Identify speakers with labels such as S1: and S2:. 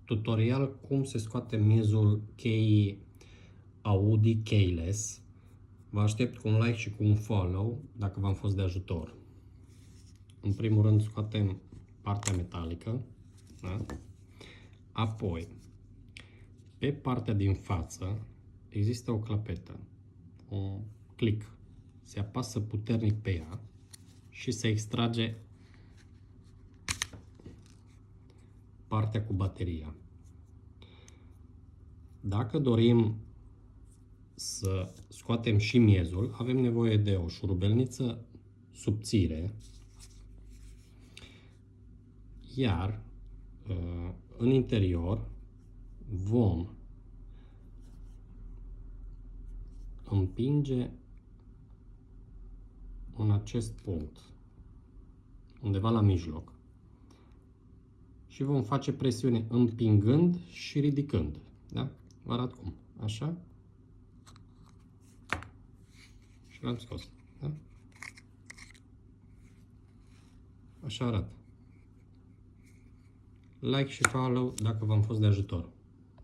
S1: tutorial cum se scoate miezul cheii Audi Keyless. Vă aștept cu un like și cu un follow dacă v-am fost de ajutor. În primul rând scoatem partea metalică, da? Apoi pe partea din față există o clapetă, un click. Se apasă puternic pe ea și se extrage partea cu bateria. Dacă dorim să scoatem și miezul, avem nevoie de o șurubelniță subțire, iar în interior vom împinge în acest punct, undeva la mijloc, și vom face presiune împingând și ridicând. Da? Vă arăt cum. Așa. Și l-am scos. Da? Așa arată. Like și follow dacă v-am fost de ajutor.